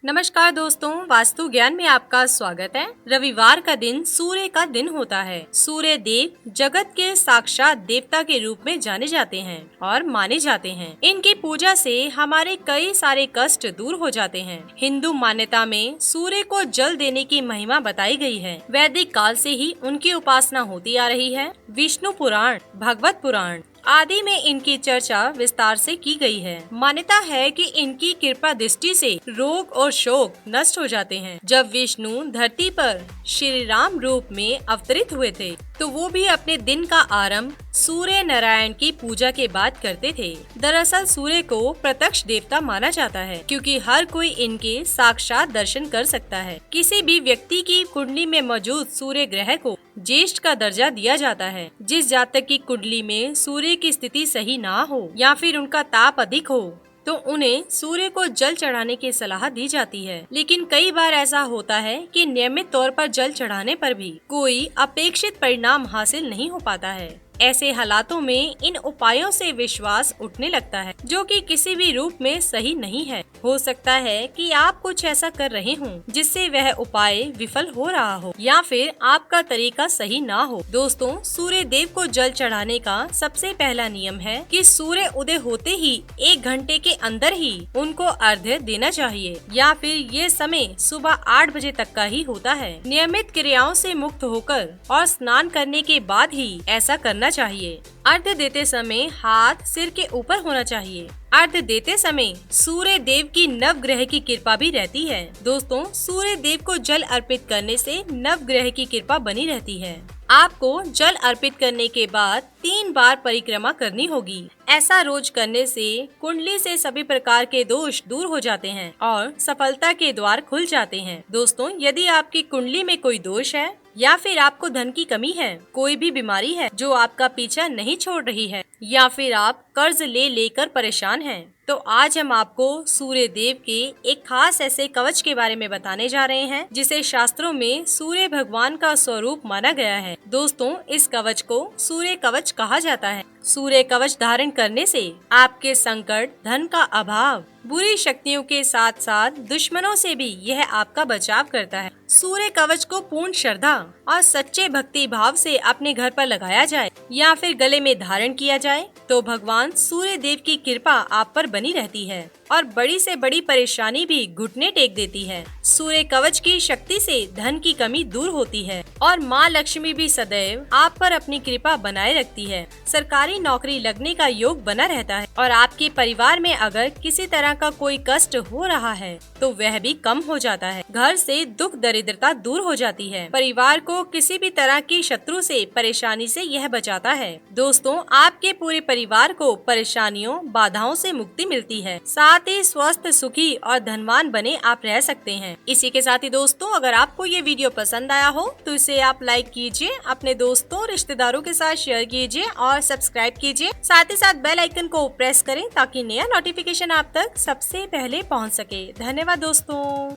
नमस्कार दोस्तों, वास्तु ज्ञान में आपका स्वागत है। रविवार का दिन सूर्य का दिन होता है। सूर्य देव जगत के साक्षात देवता के रूप में जाने जाते हैं और माने जाते हैं। इनकी पूजा से हमारे कई सारे कष्ट दूर हो जाते हैं। हिंदू मान्यता में सूर्य को जल देने की महिमा बताई गई है। वैदिक काल से ही उनकी उपासना होती आ रही है। विष्णु पुराण, भगवत पुराण आदि में इनकी चर्चा विस्तार से की गई है। मान्यता है कि इनकी कृपा दृष्टि से रोग और शोक नष्ट हो जाते हैं। जब विष्णु धरती पर श्री राम रूप में अवतरित हुए थे तो वो भी अपने दिन का आरंभ सूर्य नारायण की पूजा के बाद करते थे। दरअसल सूर्य को प्रत्यक्ष देवता माना जाता है क्योंकि हर कोई इनके साक्षात दर्शन कर सकता है। किसी भी व्यक्ति की कुंडली में मौजूद सूर्य ग्रह को ज्येष्ठ का दर्जा दिया जाता है। जिस जातक की कुंडली में सूर्य की स्थिति सही ना हो या फिर उनका ताप अधिक हो तो उन्हें सूर्य को जल चढ़ाने की सलाह दी जाती है। लेकिन कई बार ऐसा होता है कि नियमित तौर पर जल चढ़ाने पर भी कोई अपेक्षित परिणाम हासिल नहीं हो पाता है। ऐसे हालातों में इन उपायों से विश्वास उठने लगता है जो कि किसी भी रूप में सही नहीं है। हो सकता है कि आप कुछ ऐसा कर रहे हों जिससे वह उपाय विफल हो रहा हो या फिर आपका तरीका सही ना हो। दोस्तों, सूर्य देव को जल चढ़ाने का सबसे पहला नियम है कि सूर्य उदय होते ही 1 घंटे के अंदर ही उनको अर्घ्य देना चाहिए या फिर ये समय सुबह 8 बजे तक का ही होता है। नियमित क्रियाओं से मुक्त होकर और स्नान करने के बाद ही ऐसा करना चाहिए। अर्घ्य देते समय हाथ सिर के ऊपर होना चाहिए। अर्घ्य देते समय सूर्य देव की नवग्रह की कृपा भी रहती है। दोस्तों, सूर्य देव को जल अर्पित करने से नवग्रह की कृपा बनी रहती है। आपको जल अर्पित करने के बाद 3 बार परिक्रमा करनी होगी। ऐसा रोज करने से कुंडली से सभी प्रकार के दोष दूर हो जाते हैं और सफलता के द्वार खुल जाते हैं। दोस्तों, यदि आपकी कुंडली में कोई दोष है या फिर आपको धन की कमी है, कोई भी बीमारी है जो आपका पीछा नहीं छोड़ रही है या फिर आप कर्ज ले लेकर परेशान हैं, तो आज हम आपको सूर्य देव के एक खास ऐसे कवच के बारे में बताने जा रहे हैं जिसे शास्त्रों में सूर्य भगवान का स्वरूप माना गया है। दोस्तों, इस कवच को सूर्य कवच कहा जाता है। सूर्य कवच धारण करने से आपके संकट, धन का अभाव, बुरी शक्तियों के साथ साथ दुश्मनों से भी यह आपका बचाव करता है। सूर्य कवच को पूर्ण श्रद्धा और सच्चे भक्ति भाव से अपने घर पर लगाया जाए या फिर गले में धारण किया जाए तो भगवान सूर्य देव की कृपा आप पर बनी रहती है और बड़ी से बड़ी परेशानी भी घुटने टेक देती है। सूर्य कवच की शक्ति से धन की कमी दूर होती है और माँ लक्ष्मी भी सदैव आप पर अपनी कृपा बनाए रखती है। सरकारी नौकरी लगने का योग बना रहता है और आपके परिवार में अगर किसी तरह का कोई कष्ट हो रहा है तो वह भी कम हो जाता है। घर से दुख दरिद्रता दूर हो जाती है। परिवार को किसी भी तरह की शत्रु से, परेशानी से यह बचाता है। दोस्तों, आपके पूरे परिवार को परेशानियों, बाधाओं से मुक्ति मिलती है। साथ ही स्वस्थ, सुखी और धनवान बने आप रह सकते हैं। इसी के साथ ही दोस्तों, अगर आपको ये वीडियो पसंद आया हो तो इसे आप लाइक कीजिए, अपने दोस्तों, रिश्तेदारों के साथ शेयर कीजिए और सब्सक्राइब कीजिए। साथ ही साथ बेल आइकन को प्रेस करें ताकि नया नोटिफिकेशन आप तक सबसे पहले पहुंच सके। धन्यवाद दोस्तों।